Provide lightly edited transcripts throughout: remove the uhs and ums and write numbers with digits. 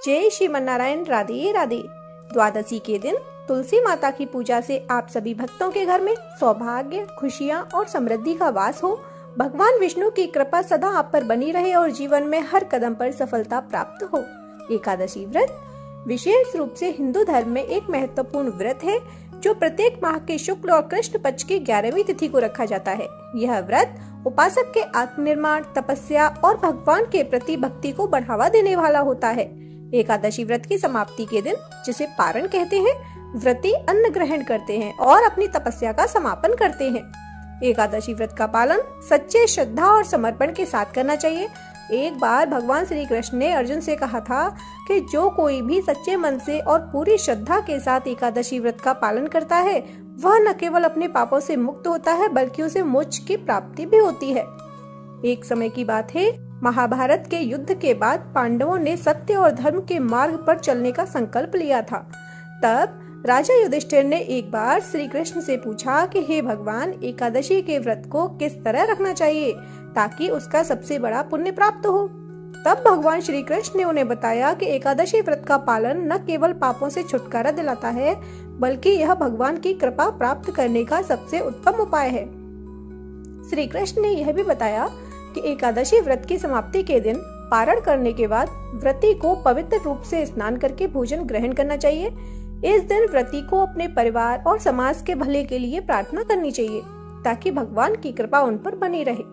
जय श्रीमन नारायण। राधे राधे। द्वादशी के दिन तुलसी माता की पूजा से आप सभी भक्तों के घर में सौभाग्य, खुशियाँ और समृद्धि का वास हो। भगवान विष्णु की कृपा सदा आप पर बनी रहे और जीवन में हर कदम पर सफलता प्राप्त हो। एकादशी व्रत विशेष रूप से हिंदू धर्म में एक महत्वपूर्ण व्रत है जो प्रत्येक माह के शुक्ल और कृष्ण पक्ष की 11वीं तिथि को रखा जाता है। यह व्रत उपासक के आत्मनिर्माण, तपस्या और भगवान के प्रति भक्ति को बढ़ावा देने वाला होता है। एकादशी व्रत की समाप्ति के दिन, जिसे पारण कहते हैं, व्रती अन्न ग्रहण करते हैं और अपनी तपस्या का समापन करते हैं। एकादशी व्रत का पालन सच्चे श्रद्धा और समर्पण के साथ करना चाहिए। एक बार भगवान श्री कृष्ण ने अर्जुन से कहा था कि जो कोई भी सच्चे मन से और पूरी श्रद्धा के साथ एकादशी व्रत का पालन करता है, वह न केवल अपने पापों से मुक्त होता है बल्कि उसे मोक्ष की प्राप्ति भी होती है। एक समय की बात है, महाभारत के युद्ध के बाद पांडवों ने सत्य और धर्म के मार्ग पर चलने का संकल्प लिया था। तब राजा युधिष्ठिर ने एक बार श्री कृष्ण से पूछा कि हे भगवान, एकादशी के व्रत को किस तरह रखना चाहिए ताकि उसका सबसे बड़ा पुण्य प्राप्त हो। तब भगवान श्री कृष्ण ने उन्हें बताया कि एकादशी व्रत का पालन न केवल पापों से छुटकारा दिलाता है बल्कि यह भगवान की कृपा प्राप्त करने का सबसे उत्तम उपाय है। श्री कृष्ण ने यह भी बताया कि एकादशी व्रत की समाप्ति के दिन पारण करने के बाद व्रती को पवित्र रूप से स्नान करके भोजन ग्रहण करना चाहिए। इस दिन व्रती को अपने परिवार और समाज के भले के लिए प्रार्थना करनी चाहिए ताकि भगवान की कृपा उन पर बनी रहे।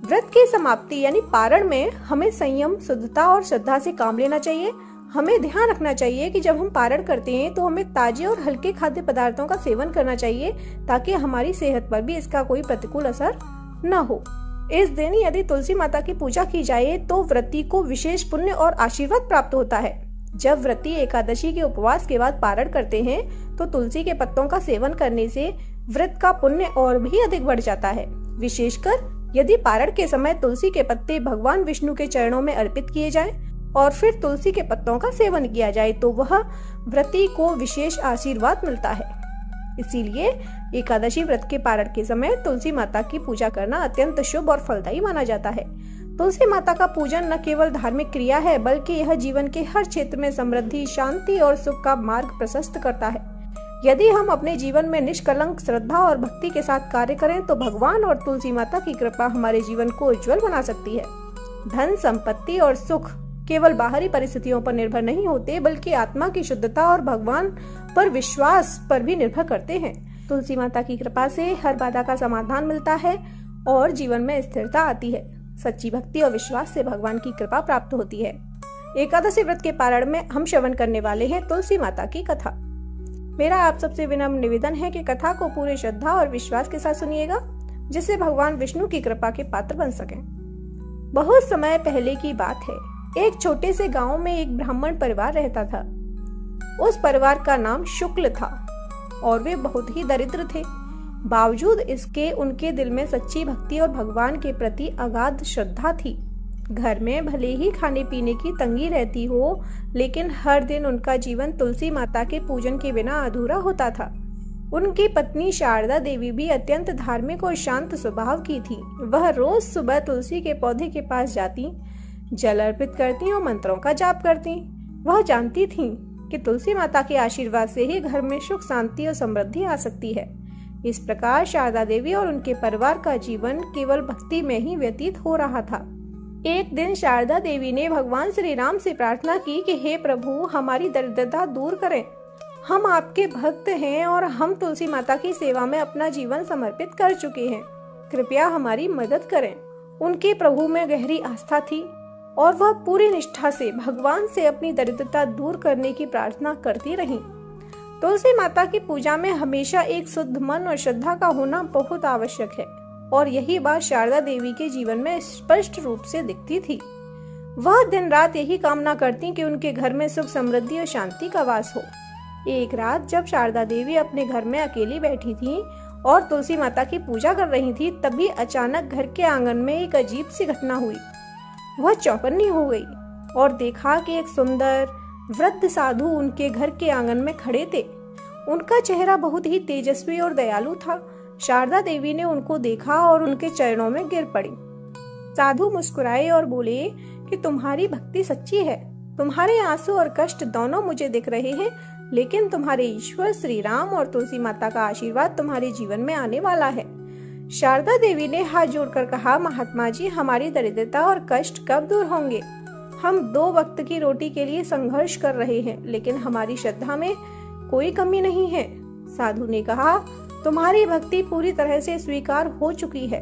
व्रत की समाप्ति यानी पारण में हमें संयम, शुद्धता और श्रद्धा से काम लेना चाहिए। हमें ध्यान रखना चाहिए कि जब हम पारण करते हैं तो हमें ताजे और हल्के खाद्य पदार्थों का सेवन करना चाहिए ताकि हमारी सेहत पर भी इसका कोई प्रतिकूल असर न हो। इस दिन यदि तुलसी माता की पूजा की जाए तो व्रती को विशेष पुण्य और आशीर्वाद प्राप्त होता है। जब व्रती एकादशी के उपवास के बाद पारण करते हैं तो तुलसी के पत्तों का सेवन करने से व्रत का पुण्य और भी अधिक बढ़ जाता है। विशेषकर यदि पारण के समय तुलसी के पत्ते भगवान विष्णु के चरणों में अर्पित किए जाएं और फिर तुलसी के पत्तों का सेवन किया जाए तो वह व्रती को विशेष आशीर्वाद मिलता है। इसीलिए एकादशी व्रत के पारण के समय तुलसी माता की पूजा करना अत्यंत शुभ और फलदायी माना जाता है। तुलसी माता का पूजन न केवल धार्मिक क्रिया है बल्कि यह जीवन के हर क्षेत्र में समृद्धि, शांति और सुख का मार्ग प्रशस्त करता है। यदि हम अपने जीवन में निष्कलंक श्रद्धा और भक्ति के साथ कार्य करें तो भगवान और तुलसी माता की कृपा हमारे जीवन को उज्जवल बना सकती है। धन, संपत्ति और सुख केवल बाहरी परिस्थितियों पर निर्भर नहीं होते बल्कि आत्मा की शुद्धता और भगवान पर विश्वास पर भी निर्भर करते हैं। तुलसी माता की कृपा से हर बाधा का समाधान मिलता है और जीवन में स्थिरता आती है। सच्ची भक्ति और विश्वास से भगवान की कृपा प्राप्त होती है। एकादशी व्रत के पारण में हम श्रवण करने वाले हैं तुलसी माता की कथा। मेरा आप सबसे विनम्र निवेदन है कि कथा को पूरे श्रद्धा और विश्वास के साथ सुनिएगा जिससे भगवान विष्णु की कृपा के पात्र बन सकें। बहुत समय पहले की बात है, एक छोटे से गांव में एक ब्राह्मण परिवार रहता था। उस परिवार का नाम शुक्ल था और वे बहुत ही दरिद्र थे। बावजूद इसके उनके दिल में सच्ची भक्ति और भगवान के प्रति अगाध श्रद्धा थी। घर में भले ही खाने पीने की तंगी रहती हो लेकिन हर दिन उनका जीवन तुलसी माता के पूजन के बिना अधूरा होता था। उनकी पत्नी शारदा देवी भी अत्यंत धार्मिक और शांत स्वभाव की थी। वह रोज सुबह तुलसी के पौधे के पास जाती, जल अर्पित करती और मंत्रों का जाप करती। वह जानती थीं कि तुलसी माता के आशीर्वाद से ही घर में सुख, शांति और समृद्धि आ सकती है। इस प्रकार शारदा देवी और उनके परिवार का जीवन केवल भक्ति में ही व्यतीत हो रहा था। एक दिन शारदा देवी ने भगवान श्री राम से प्रार्थना की कि हे प्रभु, हमारी दरिद्रता दूर करें। हम आपके भक्त हैं और हम तुलसी माता की सेवा में अपना जीवन समर्पित कर चुके हैं। कृपया हमारी मदद करें। उनकी प्रभु में गहरी आस्था थी और वह पूरी निष्ठा से भगवान से अपनी दरिद्रता दूर करने की प्रार्थना करती रहीं। तुलसी माता की पूजा में हमेशा एक शुद्ध मन और श्रद्धा का होना बहुत आवश्यक है और यही बात शारदा देवी के जीवन में स्पष्ट रूप से दिखती थी। वह दिन रात यही कामना करती कि उनके घर में सुख, समृद्धि और शांति का वास हो। एक रात जब शारदा देवी अपने घर में अकेली बैठी थी और तुलसी माता की पूजा कर रही थी, तभी अचानक घर के आंगन में एक अजीब सी घटना हुई। वह चौकन्नी हो गई और देखा कि एक सुंदर वृद्ध साधु उनके घर के आंगन में खड़े थे। उनका चेहरा बहुत ही तेजस्वी और दयालु था। शारदा देवी ने उनको देखा और उनके चरणों में गिर पड़ी। साधु मुस्कुराए और बोले कि तुम्हारी भक्ति सच्ची है, तुम्हारे आंसू और कष्ट दोनों मुझे दिख रहे हैं, लेकिन तुम्हारे ईश्वर श्री राम और तुलसी माता का आशीर्वाद तुम्हारे जीवन में आने वाला है। शारदा देवी ने हाथ जोड़कर कहा, महात्मा जी, हमारी दरिद्रता और कष्ट कब दूर होंगे? हम 2 वक्त की रोटी के लिए संघर्ष कर रहे हैं, लेकिन हमारी श्रद्धा में कोई कमी नहीं है। साधु ने कहा, तुम्हारी भक्ति पूरी तरह से स्वीकार हो चुकी है।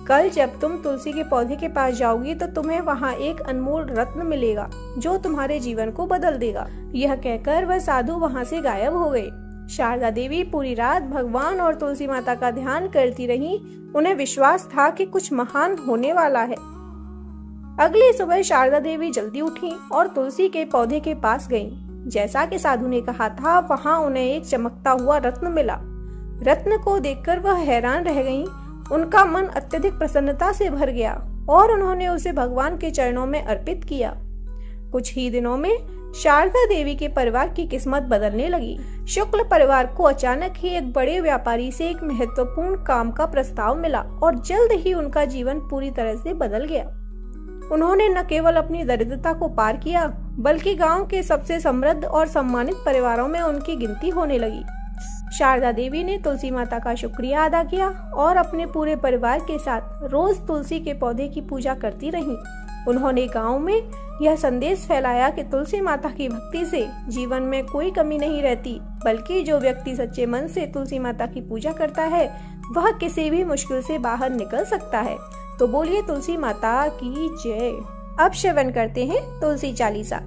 कल जब तुम तुलसी के पौधे के पास जाओगी तो तुम्हें वहाँ एक अनमोल रत्न मिलेगा जो तुम्हारे जीवन को बदल देगा। यह कहकर वह साधु वहाँ से गायब हो गए। शारदा देवी पूरी रात भगवान और तुलसी माता का ध्यान करती रही। उन्हें विश्वास था कि कुछ महान होने वाला है। अगली सुबह शारदा देवी जल्दी उठी और तुलसी के पौधे के पास गईं। जैसा कि साधु ने कहा था, वहाँ उन्हें एक चमकता हुआ रत्न मिला। रत्न को देखकर वह हैरान रह गईं। उनका मन अत्यधिक प्रसन्नता से भर गया और उन्होंने उसे भगवान के चरणों में अर्पित किया। कुछ ही दिनों में शारदा देवी के परिवार की किस्मत बदलने लगी। शुक्ल परिवार को अचानक ही एक बड़े व्यापारी से एक महत्वपूर्ण काम का प्रस्ताव मिला और जल्द ही उनका जीवन पूरी तरह से बदल गया। उन्होंने न केवल अपनी दरिद्रता को पार किया, बल्कि गांव के सबसे समृद्ध और सम्मानित परिवारों में उनकी गिनती होने लगी। शारदा देवी ने तुलसी माता का शुक्रिया अदा किया और अपने पूरे परिवार के साथ रोज तुलसी के पौधे की पूजा करती रहीं। उन्होंने गांव में यह संदेश फैलाया कि तुलसी माता की भक्ति से जीवन में कोई कमी नहीं रहती, बल्कि जो व्यक्ति सच्चे मन से तुलसी माता की पूजा करता है वह किसी भी मुश्किल से बाहर निकल सकता है। तो बोलिए तुलसी माता की जय। अब श्रवण करते हैं तुलसी चालीसा।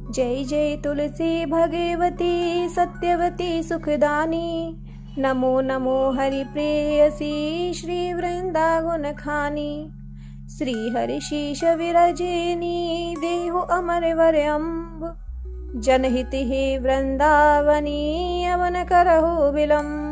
जय जय तुलसी भगवती सत्यवती सुखदानी, नमो नमो हरि प्रेयसी श्री वृंदा गुण खानी। श्री हरि शीश विरजिनी देहो अमर वर अम्ब, जनहित हे वृंदावनी अवन करहु विलम्ब।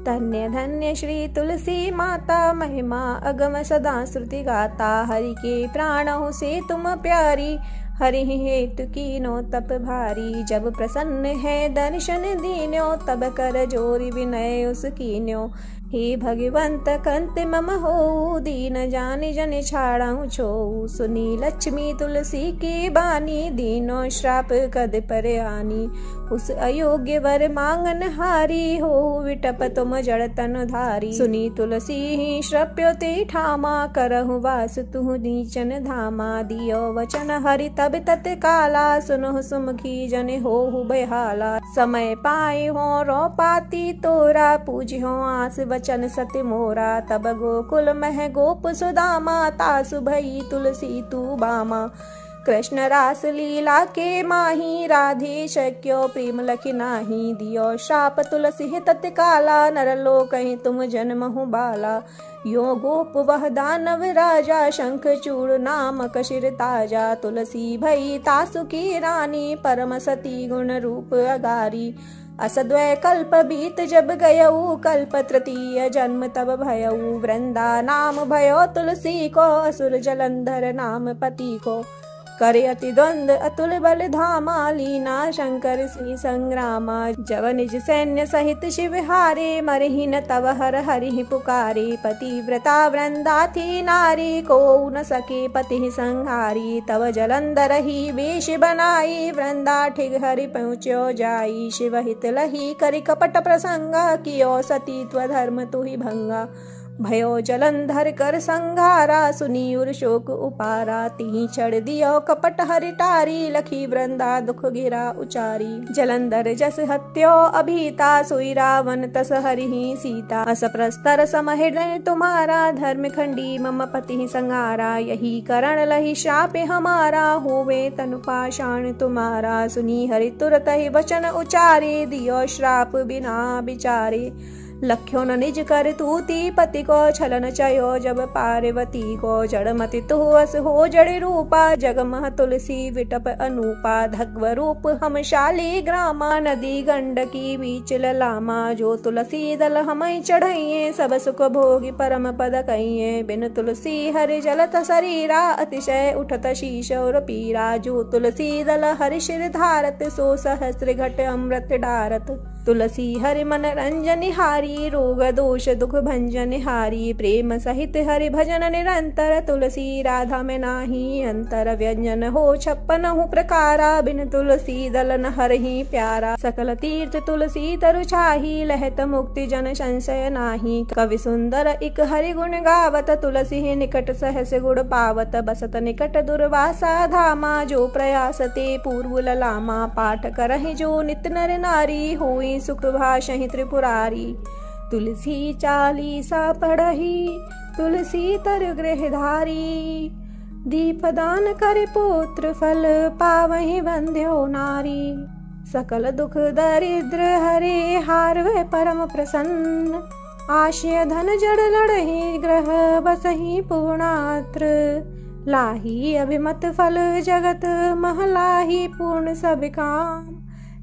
धन्य धन्य श्री तुलसी माता, महिमा अगम सदा श्रुति गाता। हरि के प्राणों से तुम प्यारी, हरि हेतु कीनो तप भारी। जब प्रसन्न है दर्शन दीन्यो, तब कर जोरी विनय उस कीन्यो। हे भगवंत कंत मम हो, दीन जानि जन छाड़ाऊ छो। सुनी लक्ष्मी तुलसी की बानी, दीनो श्राप कद पर आनी। उस अयोग्य वर मांगन हारी, हो विटप तुम जड़ तन धारी। सुनी तुलसी ही श्रप्यो ते ठामा, करहु वास तुहु नीचन धामा। दियो वचन हरि तब तत्काला, सुनहु सुमुखी जन होहु बेहाला। समय पाए हो रो पाती तोरा, पूजियो आस वचन सत्य मोरा। तब गोकुल मह गोप सुदामा, तासु भई तुलसी तू बामा। कृष्ण रास लीला के माही, राधे शक्यो प्रेम लखि नाही। दियो शाप तुलसी तत्काला, नरलोक तुम जन्महु बाला। यो गोप वह दानव राजा, शंख चूड़ नामक शिर ताजा। तुलसी भई तासु की रानी, परम सती गुण रूप अगारी। असद्वय कल्प बीत जब गयऊ, कल्प तृतीय जन्म तब भयऊ। वृंदा नाम भयो तुलसी को, असुर जलंधर नाम पति को। करे अति द्वंद अतुल बल धामा, लीना शंकर श्री संग्रामा। जब निज सैन्य सहित शिव हारे, मरहि न तव हर हरि पुकारे। पतिव्रता वृंदा थी नारी, को न सके पति संहारी। तव जलंधर ही वेश बनाई, वृंदा ठिग हरि पहुँच्यो जाई। शिव हित लही करि कपट प्रसंगा, कियो सतीत्व धर्म तुहि भंगा। भयो जलंधर कर संघारा, सुनी उर शोक उपारा। तिहि छड़ दियो कपट हरि टारी, लखी वृंदा दुख गिरा उचारी। जलंधर जस हत्यो अभीता, सोई रावण तस हरि सीता। अस प्रस्तर सम हृदय तुम्हारा, धर्म खंडी मम पति संहारा। यही करण लही शाप हमारा, होवे तनु पाषाण तुम्हारा। सुनी हरि तुरत ही वचन उचारे, दियो श्राप बिना विचारे। लख्यो न निज कर तूती पति को, छलन चयो जब पार्वती को। जड़मति तुहस हो जड़ रूपा, जगमह तुलसी विटप अनूपा। धग्व रूप हम शाली ग्रामा, नदी गंडकी बीच ललामा। जो तुलसी दल हमई चढ़इये, सब सुख भोगी परम पद कहिए। बिन तुलसी हरि जलत शरीरा, अतिशय उठत शीश और पीरा। जो तुलसी दल हरि शिर धारत, सो सहस्र घट अमृत डारत। तुलसी हरि मन रंजन हारी, हारी, रोग दोष दुख भंजन हारी, प्रेम सहित हरि भजन निरंतर, तुलसी राधा में नाही अंतर, व्यंजन हो 56 प्रकारा, बिन तुलसी दलन हरहि प्यारा, सकल तीर्थ तुलसी तरु छाही, लहत मुक्ति जन संशय नाही, कवि सुंदर इक हरि गुण गावत, तुलसी निकट सहस गुण पावत, बसत निकट दुर्वासा धामा, जो प्रयास ते पूर्व ललामा, पाठ करहि जो नित नर नारी, होई सुख भाषहि त्रिपुरारी, तुलसी चालीसा पढ़हि तुलसी तर गृहधारी, दीपदान कर पुत्र फल पावहि बंध्यो नारी, सकल दुख दरिद्र हरे हारवे परम प्रसन्न, आशय धन जड़ लड़हि ग्रह बसहि पूर्णात्र, लाही अभिमत फल जगत महलाही पूर्ण सब काम,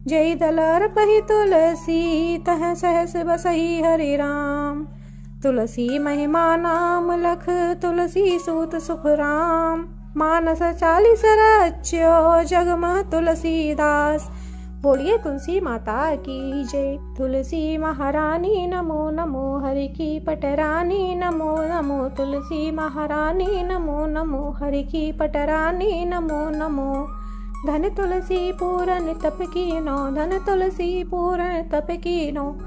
जय दलर पहि तुलसी तह सहस बसहि हरि राम, तुलसी महिमा नाम लख तुलसी सूत सुख राम, मानस 40 रच्यो जगमह तुलसीदास, बोलिए तुलसी माता की जय। तुलसी महारानी नमो नमो, हरि की पटरानी नमो नमो, तुलसी महारानी नमो नमो, हरि की पटरानी नमो नमो, धन तुलसी पूरन तप कीनो, धन तुलसी पूरन तप कीनो,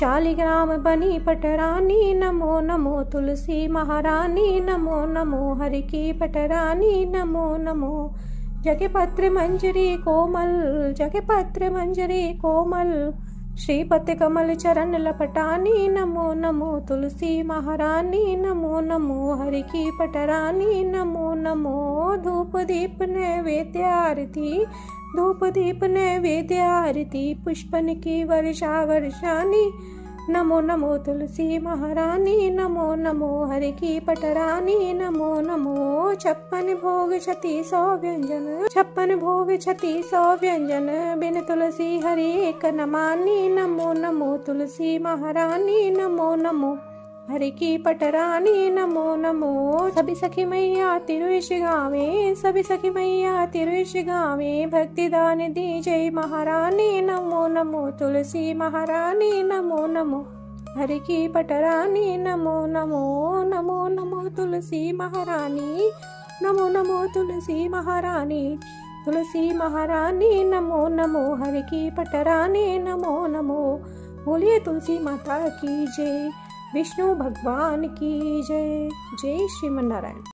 शालिग्राम बनी पटरानी नमो नमो, तुलसी महारानी नमो नमो, हरि की पटरानी नमो नमो, जगे पत्र मंजरी कोमल, जगे पत्र मंजरी कोमल, श्रीपति कमल चरण लपटानी नमो नमो, तुलसी महारानी नमो नमो, हरि की पटरानी नमो नमो, धूप दीप नैवेद्य आरती, धूप दीप नैवेद्य आरती, पुष्पन की वर्षा वर्षानी नमो नमो, तुलसी महारानी नमो नमो, हरि की पटरानी नमो नमो, 56 भोग 36 व्यंजन, 56 भोग 36 व्यंजन, बिन तुलसी हरि एक न मानी नमो नमो, तुलसी महारानी नमो नमो, हरि की पटरानी नमो नमो, सभी सखी मैया तिरुष गावे, सभी सखी मैया तिरुष गावे, भक्ति दान दी जय महारानी नमो नमो, तुलसी महारानी नमो नमो, हरि की पटरानी नमो नमो, नमो नमो तुलसी महारानी, नमो नमो तुलसी महारानी, तुलसी महारानी नमो नमो, हरि की पटरानी नमो नमो, बोलिए तुलसी माता की जय, विष्णु भगवान की जय। जय श्रीमन नारायण।